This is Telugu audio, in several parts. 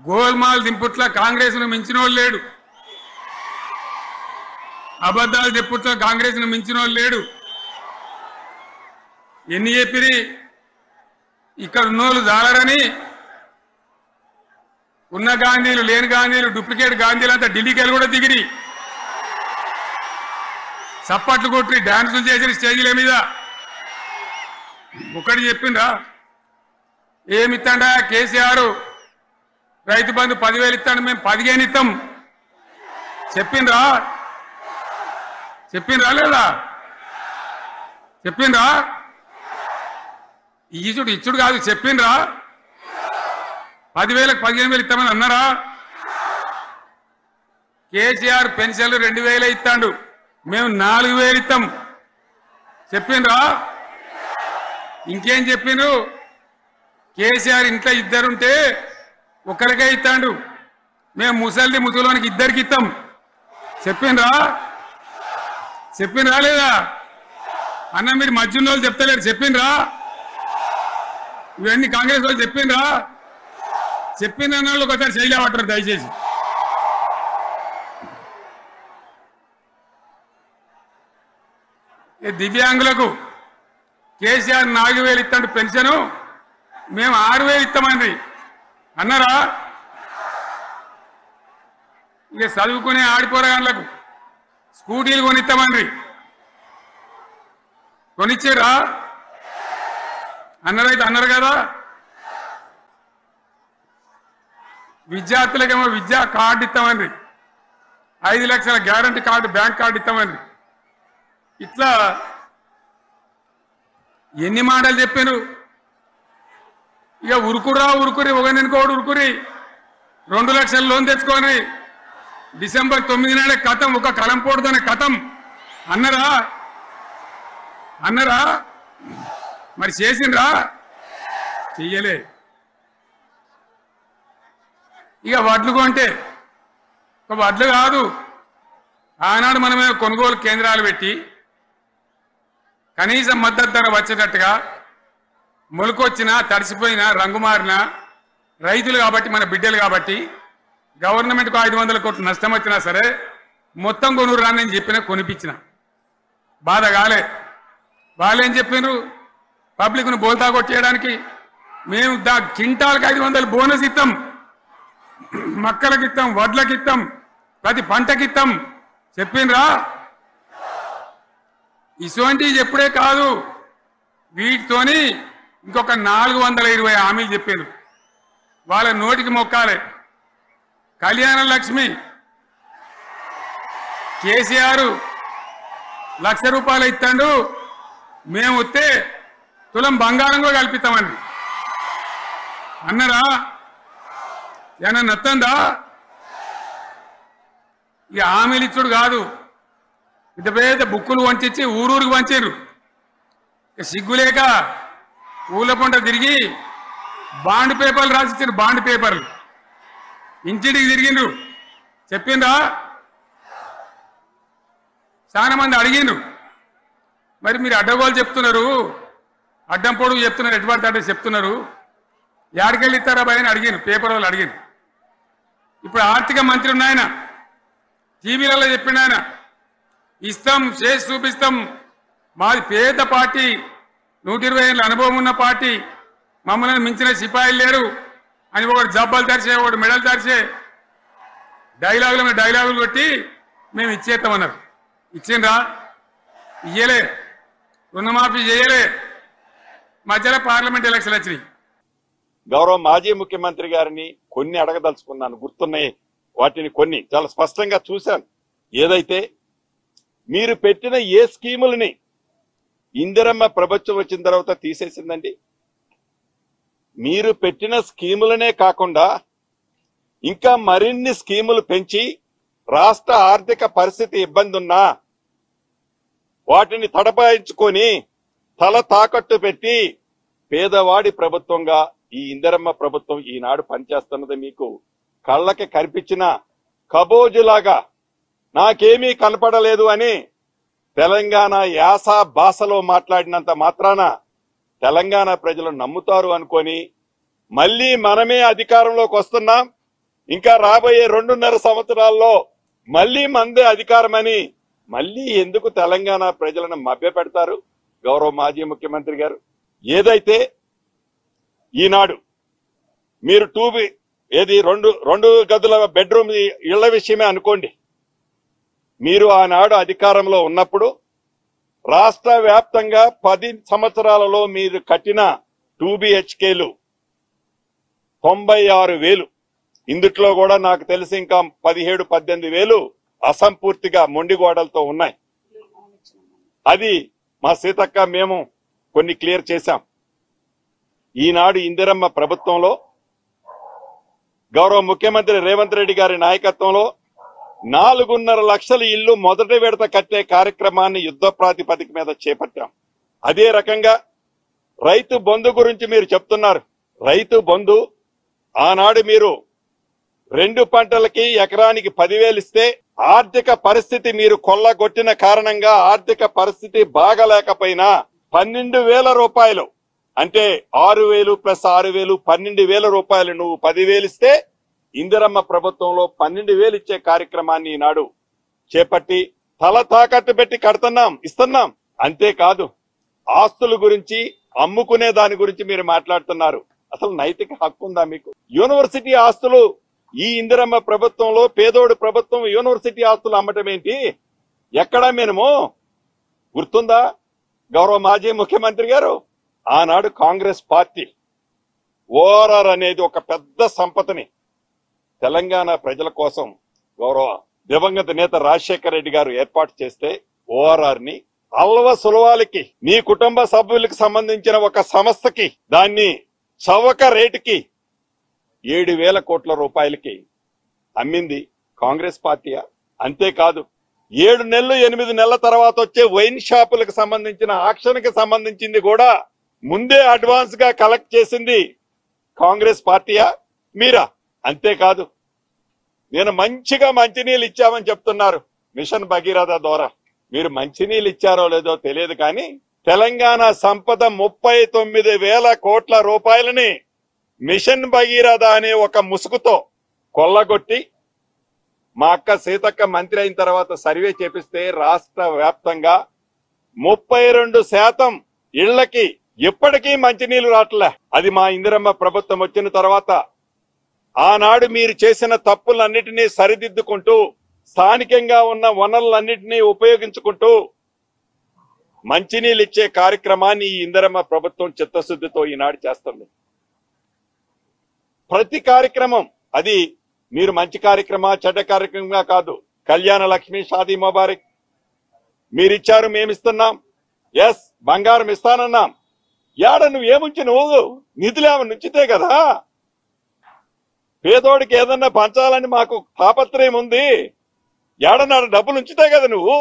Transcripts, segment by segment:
గోల్మాల్ దింపుట్ల కాంగ్రెస్ ను మించినోళ్ళు లేడు, అబద్ధాలు చెప్పుట్ల కాంగ్రెస్ ను మించినోళ్ళు లేడు. ఎన్ని చెప్పిరి ఇక్కడ ఉన్నోళ్ళు జాలరని, ఉన్న గాంధీలు లేని గాంధీలు డూప్లికేట్ గాంధీలు అంతా ఢిల్లీకి కూడా దిగిరి, చప్పట్లు కొట్టి డాన్సులు చేసిన స్టేజీల మీద. ఒకటి చెప్పిండ్రా, ఏమిత్తాడా కేసీఆర్ రైతు బంధు 10,000 ఇస్తాడు, మేము 15 ఇస్తాం చెప్పిండ్రా? చెప్పిండ్రా లేదా? చెప్పిండ్రా? ఇచ్చుడు కాదు, చెప్పిండ్రా? 10,000కు 15,000 ఇస్తామని అన్నారా? కేసీఆర్ పెన్షన్లు 2,000 ఇస్తాడు, మేము 4,000 ఇస్తాం చెప్పిండ్రా? ఇంకేం చెప్పిండ్రు? కేసీఆర్ ఇంట్లో ఇద్దరుంటే ఒకరికే ఇస్తాడు, మేము ముసలోనికి 2 ఇస్తాం చెప్పిండ్రా? చెప్పిండ్రా లేదా? అన్న మీరు మధ్యలో వాళ్ళు చెప్తలేరు, చెప్పిండ్రా? ఇవన్నీ కాంగ్రెస్ వాళ్ళు చెప్పిండ్రా? చెప్పిన వాళ్ళు ఒకసారి శైలేపట్టారు దయచేసి. దివ్యాంగులకు కేసీఆర్ 4,000 ఇస్తాడు పెన్షను, మేము 6,000 ఇస్తామండి అన్నారా? ఇక చదువుకునే ఆడిపోరగాళ్ళకు స్కూటీలు కొనిస్తామండి, కొనిచ్చారా? అన్నారైతే అన్నారు కదా. విద్యార్థులకేమో విద్యా కార్డు ఇస్తామండి, 5 లక్షల గ్యారంటీ కార్డు బ్యాంక్ కార్డు ఇస్తామండి. ఇట్లా ఎన్ని మాటలు చెప్పారు. ఇక ఉరుకురి ఒకరినికోడు ఉరుకురి 2 లక్షల లోన్ తెచ్చుకొని డిసెంబర్ 9 నాడే కథం, ఒక కలంపోడుతోనే కథం అన్నరా? అన్నరా? మరి చేసిండ్రా? చెయ్యలే. ఇక వడ్లు కొంటే ఒక వడ్లు కాదు, ఆనాడు మనమే కొనుగోలు కేంద్రాలు పెట్టి కనీసం మద్దతు ధర వచ్చేటట్టుగా, మొలకొచ్చినా తడిసిపోయినా రంగు మారినా రైతులు కాబట్టి మన బిడ్డలు కాబట్టి గవర్నమెంట్కు 500 కోట్లు నష్టం వచ్చినా సరే మొత్తం కొనురా అని చెప్పిన కొనిపించిన బాధ కాలే. వాళ్ళేం చెప్పిండ్రు? పబ్లిక్ను బోల్తా కొట్టేయడానికి మేము క్వింటాల్కి 500 బోనస్ ఇస్తాం, మక్కలకి ఇస్తాం, వడ్లకి ఇస్తాం, ప్రతి పంటకి ఇస్తాం చెప్పిండ్రా? ఇటువంటివి చెప్పుడే కాదు, వీటితోని ఇంకొక 420 హామీలు చెప్పారు. వాళ్ళ నోటికి మొక్కాలి. కళ్యాణ లక్ష్మి కేసీఆర్ 1,00,000 రూపాయలు ఇస్తాడు, మేము వస్తే తులం బంగారం కూడా కల్పిస్తామండి అన్నారా? ఏమన్నా నత్తందా? ఇక హామీలు ఇచ్చుడు కాదు, పెద్ద పెద్ద బుక్కులు వంచి ఊరూరికి వంచారు. సిగ్గులేక ఊళ్ళ పంట తిరిగి బాండ్ పేపర్లు రాసిచ్చారు, బాండ్ పేపర్లు ఇంటింటికి తిరిగిండ్రు చెప్పిండ్రా? చాలా మంది అడిగిండ్రు. మరి మీరు అడ్డగోలు చెప్తున్నారు, అడ్డం పొడుగు చెప్తున్నారు, ఎటువంటి అడ్డ చెప్తున్నారు, యాడికెళ్ళి ఇస్తారా భయ అని అడిగారు, పేపర్ వాళ్ళు అడిగారు. ఇప్పుడు ఆర్థిక మంత్రి ఉన్నాయన టీవీలలో చెప్పిండు, ఆయన ఇస్తాం చేసి చూపిస్తాం, మాది పేద పార్టీ, 120 ఏళ్ళ అనుభవం ఉన్న పార్టీ, మమ్మల్ని మించిన సిపాయిలు లేరు అని ఒకటి జబ్బలు తెరిచే, ఒకటి మెడలు తెరిచే డైలాగులు కొట్టి మేము ఇచ్చేస్తామన్నారు. ఇచ్చిండ్రా? ఇయ్యలే. రుణమాఫీ చేయలే. మధ్యలో పార్లమెంట్ ఎలక్షన్ వచ్చినాయి. గౌరవ మాజీ ముఖ్యమంత్రి గారిని కొన్ని అడగదలుచుకున్నాను, గుర్తున్నాయి వాటిని కొన్ని చాలా స్పష్టంగా చూశాను. ఏదైతే మీరు పెట్టిన ఏ స్కీములని ఇందిరమ్మ ప్రభుత్వం వచ్చిన తర్వాత తీసేసిందండి? మీరు పెట్టిన స్కీములనే కాకుండా ఇంకా మరిన్ని స్కీములు పెంచి రాష్ట్ర ఆర్థిక పరిస్థితి ఇబ్బంది ఉన్నా వాటిని తడపాయించుకొని తల తాకట్టు పెట్టి పేదవాడి ప్రభుత్వంగా ఈ ఇందిరమ్మ ప్రభుత్వం ఈనాడు పనిచేస్తున్నది మీకు కళ్ళకి కనిపించిన కబోజులాగా నాకేమీ కనపడలేదు అని తెలంగాణ యాస భాషలో మాట్లాడినంత మాత్రాన తెలంగాణ ప్రజలు నమ్ముతారు అనుకొని మళ్ళీ మనమే అధికారంలోకి వస్తున్నాం, ఇంకా రాబోయే 2.5 సంవత్సరాల్లో మళ్లీ మందే అధికారమని మళ్లీ ఎందుకు తెలంగాణ ప్రజలను మభ్యపెడతారు గౌరవ మాజీ ముఖ్యమంత్రి గారు? ఏదైతే ఈనాడు మీరు రెండు గదుల బెడ్రూమ్ ఇళ్ల విషయమే అనుకోండి. మీరు ఆనాడు అధికారంలో ఉన్నప్పుడు రాష్ట్ర వ్యాప్తంగా 10 సంవత్సరాలలో మీరు కట్టిన 2 BHKలు 96,000. ఇందుట్లో కూడా నాకు తెలిసి ఇంకా 17-18,000 అసంపూర్తిగా మొండిగోడలతో ఉన్నాయి. అది మా సీతక్క మేము కొన్ని క్లియర్ చేశాం. ఈనాడు ఇందిరమ్మ ప్రభుత్వంలో గౌరవ ముఖ్యమంత్రి రేవంత్ రెడ్డి గారి నాయకత్వంలో 4.5 లక్షల ఇళ్లు మొదటి విడత కట్టే కార్యక్రమాన్ని యుద్ధ ప్రాతిపదిక మీద చేపట్టాం. అదే రకంగా రైతు బంధు గురించి మీరు చెప్తున్నారు. రైతు బంధు ఆనాడు మీరు 2 పంటలకి ఎకరానికి 10,000 ఇస్తే ఆర్థిక పరిస్థితి మీరు కొల్లగొట్టిన కారణంగా ఆర్థిక పరిస్థితి బాగలేకపోయినా 12,000 రూపాయలు అంటే 6,000 ప్లస్ 6,000 12,000 రూపాయలు నువ్వు 10,000 ఇస్తే ఇందిరమ్మ ప్రభుత్వంలో 12,000 ఇచ్చే కార్యక్రమాన్ని ఈనాడు చేపట్టి తల తాకట్టు పెట్టి కడుతున్నాం, ఇస్తున్నాం. అంతేకాదు ఆస్తుల గురించి అమ్ముకునే దాని గురించి మీరు మాట్లాడుతున్నారు. అసలు నైతిక హక్కు ఉందా మీకు? యూనివర్సిటీ ఆస్తులు ఈ ఇందిరమ్మ ప్రభుత్వంలో పేదోడు ప్రభుత్వం యూనివర్సిటీ ఆస్తులు అమ్మటం ఏంటి? ఎక్కడా మేము గుర్తుందా గౌరవ మాజీ ముఖ్యమంత్రి గారు? ఆనాడు కాంగ్రెస్ పార్టీ ఓఆర్ఆర్ అనేది ఒక పెద్ద సంపదని తెలంగాణ ప్రజల కోసం గౌరవ దివంగత నేత రాజశేఖర రెడ్డి గారు ఏర్పాటు చేస్తే ఓఆర్ఆర్ ని అల్వ సులవాలకి మీ కుటుంబ సభ్యులకు సంబంధించిన ఒక సంస్థకి దాన్ని చవక రేటుకి 7,000 కోట్ల రూపాయలకి అమ్మింది కాంగ్రెస్ పార్టీయా? అంతేకాదు 7 నెలలు 8 నెలల తర్వాత వచ్చే వైన్ షాపులకు సంబంధించిన ఆక్షన్ కి సంబంధించింది కూడా ముందే అడ్వాన్స్ గా కలెక్ట్ చేసింది కాంగ్రెస్ పార్టీయా మీరా? అంతేకాదు నేను మంచిగా మంచినీళ్ళు ఇచ్చామని చెప్తున్నారు మిషన్ భగీరథ ద్వారా. మీరు మంచినీళ్ళు ఇచ్చారో లేదో తెలియదు కానీ తెలంగాణ సంపద 39,000 కోట్ల రూపాయలని మిషన్ భగీరథ అనే ఒక ముసుగుతో కొల్లగొట్టి మా అక్క సీతక్క మంత్రి అయిన తర్వాత సర్వే చేపిస్తే రాష్ట్ర వ్యాప్తంగా 32% ఇళ్లకి ఎప్పటికీ మంచినీళ్లు రావట్లే. అది మా ఇందిరమ్మ ప్రభుత్వం వచ్చిన తర్వాత ఆనాడు మీరు చేసిన తప్పులన్నిటినీ సరిదిద్దుకుంటూ స్థానికంగా ఉన్న వనరులన్నిటినీ ఉపయోగించుకుంటూ మంచినీళ్ళు ఇచ్చే కార్యక్రమాన్ని ఈ ఇందిరమ్మ ప్రభుత్వం చిత్తశుద్ధితో ఈనాడు చేస్తుంది. ప్రతి కార్యక్రమం అది మీరు మంచి కార్యక్రమా చెడ్డ కార్యక్రమంగా కాదు. కళ్యాణ లక్ష్మి షాదీ ముబారక్ మీరిచ్చారు, మేమిస్తున్నాం. ఎస్ బంగారం ఇస్తానన్నాం. యాడ నువ్వు ఏముంచి నువ్వు నిధులు ఏమని ఉంచితే కదా పేదోడికి ఏదన్నా పంచాలని మాకు తాపత్రయం ఉంది. ఏడన్నాడు డబ్బులు ఉంచితే కదా నువ్వు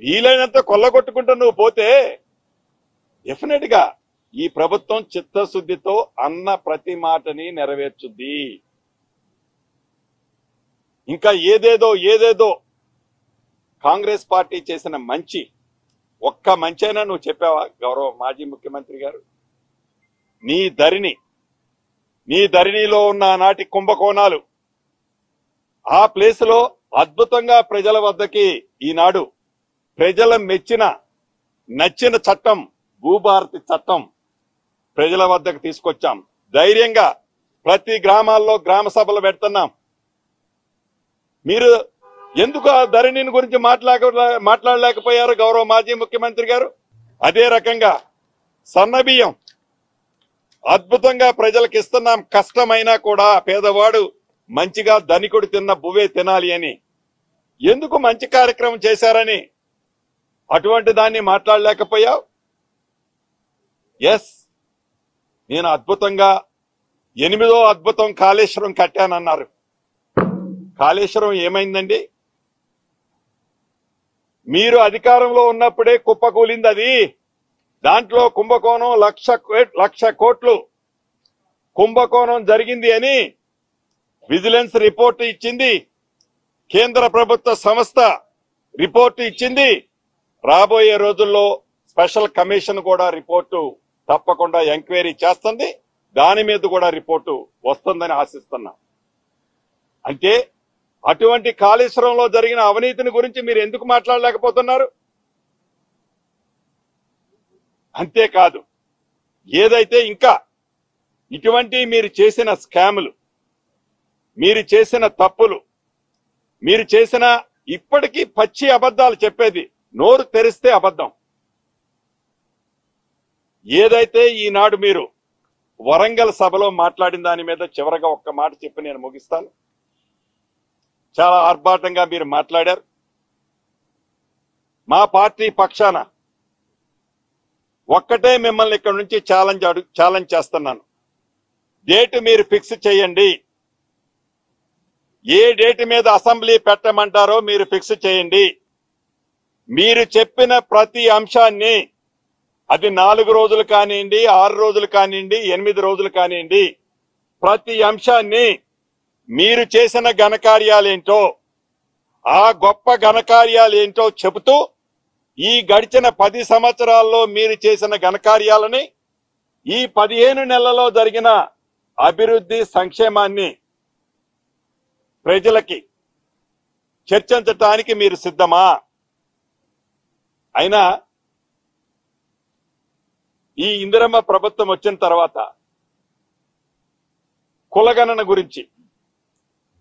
వీలైనంత కొల్లగొట్టుకుంటూ నువ్వు పోతే డెఫినెట్ గా ఈ ప్రభుత్వం చిత్తశుద్ధితో అన్న ప్రతి మాటని నెరవేర్చుద్ది. ఇంకా ఏదేదో కాంగ్రెస్ పార్టీ చేసిన మంచి ఒక్క మంచైనా నువ్వు చెప్పావా గౌరవ మాజీ ముఖ్యమంత్రి గారు? నీ ధరణిలో ఉన్న నాటి కుంభకోణాలు ఆ ప్లేస్ లో అద్భుతంగా ప్రజల వద్దకి ఈనాడు ప్రజల నచ్చిన చట్టం భూభారతి చట్టం ప్రజల వద్దకు తీసుకొచ్చాం. ధైర్యంగా ప్రతి గ్రామాల్లో గ్రామ సభలు పెడుతున్నాం. మీరు ఎందుకు ఆ ధరణిని గురించి మాట్లాడలేకపోయారు గౌరవ మాజీ ముఖ్యమంత్రి గారు? అదే రకంగా సన్నబియ్యం అద్భుతంగా ప్రజలకు ఇస్తున్నాం. కష్టమైనా కూడా పేదవాడు మంచిగా ధనికుడు తిన్న బువ్వే తినాలి అని ఎందుకు మంచి కార్యక్రమం చేశారని అటువంటి దాన్ని మాట్లాడలేకపోయావు? ఎస్ నేను అద్భుతంగా 8వ అద్భుతం కాళేశ్వరం కట్టానన్నారు. కాళేశ్వరం ఏమైందండి? మీరు అధికారంలో ఉన్నప్పుడే కుప్పకూలింది. అది దాంట్లో కుంభకోణం 1,00,00,000 కోట్లు కుంభకోణం జరిగింది అని విజిలెన్స్ రిపోర్టు ఇచ్చింది. కేంద్ర ప్రభుత్వ సంస్థ రిపోర్టు ఇచ్చింది. రాబోయే రోజుల్లో స్పెషల్ కమిషన్ కూడా రిపోర్టు తప్పకుండా ఎంక్వైరీ చేస్తుంది. దాని మీద కూడా రిపోర్టు వస్తుందని ఆశిస్తున్నాం. అంటే అటువంటి కాళేశ్వరంలో జరిగిన అవినీతిని గురించి మీరు ఎందుకు మాట్లాడలేకపోతున్నారు? అంతేకాదు, ఏదైతే ఇంకా ఇటువంటి మీరు చేసిన స్కాములు, మీరు చేసిన తప్పులు, మీరు చేసిన ఇప్పటికీ పచ్చి అబద్ధాలు చెప్పేది, నోరు తెరిస్తే అబద్ధం. ఏదైతే ఈనాడు మీరు వరంగల్ సభలో మాట్లాడిన దాని మీద చివరగా ఒక్క మాట చెప్పి నేను ముగిస్తాను. చాలా ఆర్భాటంగా మీరు మాట్లాడారు. మా పార్టీ పక్షాన ఒక్కటే మిమ్మల్ని ఇక్కడ నుంచి ఛాలెంజ్ చేస్తున్నాను. డేట్ మీరు ఫిక్స్ చేయండి. ఏ డేట్ మీద అసెంబ్లీ పెట్టమంటారో మీరు ఫిక్స్ చేయండి. మీరు చెప్పిన ప్రతి అంశాన్ని, అది 4 రోజులు కానివ్వండి, 6 రోజులు కానివ్వండి, 8 రోజులు కానివ్వండి, ప్రతి అంశాన్ని మీరు చేసిన ఘనకార్యాలేంటో, ఆ గొప్ప ఘనకార్యాలేంటో చెబుతూ ఈ గడిచిన 10 సంవత్సరాల్లో మీరు చేసిన ఘనకార్యాలని, ఈ 15 నెలల్లో జరిగిన అభివృద్ధి సంక్షేమాన్ని ప్రజలకి చర్చించటానికి మీరు సిద్ధమా? అయినా ఈ ఇందిరమ్మ ప్రభుత్వం వచ్చిన తర్వాత కులగణన గురించి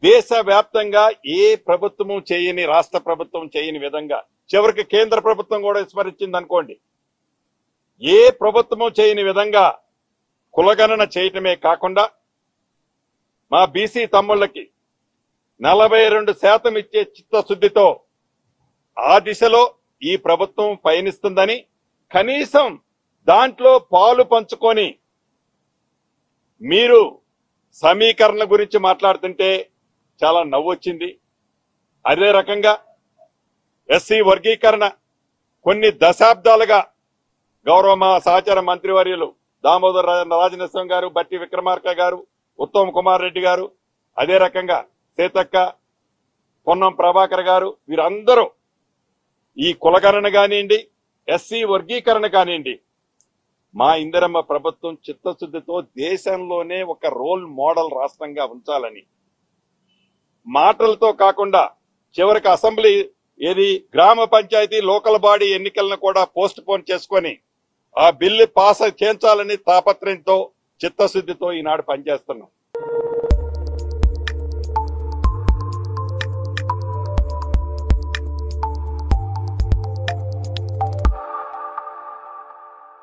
దేశవ్యాప్తంగా ఏ ప్రభుత్వము చేయని, రాష్ట్ర ప్రభుత్వం చేయని విధంగా, చివరికి కేంద్ర ప్రభుత్వం కూడా విస్మరించింది అనుకోండి, ఏ ప్రభుత్వము చేయని విధంగా కులగణన చేయటమే కాకుండా మా బీసీ తమ్ముళ్ళకి 42% ఇచ్చే చిత్తశుద్ధితో ఆ దిశలో ఈ ప్రభుత్వం పయనిస్తుందని, కనీసం దాంట్లో పాలు పంచుకొని మీరు సమీకరణ గురించి మాట్లాడుతుంటే చాలా నవ్వొచ్చింది. అదే రకంగా ఎస్సీ వర్గీకరణ కొన్ని దశాబ్దాలుగా గౌరవ మా సహచార మంత్రివర్యులు దామోదర్ రాజనరసింహ గారు, బట్టి విక్రమార్క గారు, ఉత్తమ్ కుమార్ రెడ్డి గారు, అదే రకంగా సీతక్క, పొన్నం ప్రభాకర్ గారు, వీరందరూ ఈ కులగణన కానివ్వండి, ఎస్సీ వర్గీకరణ కానివ్వండి, మా ఇందిరమ్మ ప్రభుత్వం చిత్తశుద్ధితో దేశంలోనే ఒక రోల్ మోడల్ రాష్ట్రంగా ఉంచాలని, మాటలతో కాకుండా చివరికి అసెంబ్లీ ఏది గ్రామ పంచాయతీ లోకల్ బాడీ ఎన్నికలను కూడా పోస్ట్ పోన్ చేసుకొని ఆ బిల్లు పాస్ చేయించాలని తాపత్రయంతో చిత్తశుద్ధితో ఈనాడు పనిచేస్తున్నాం.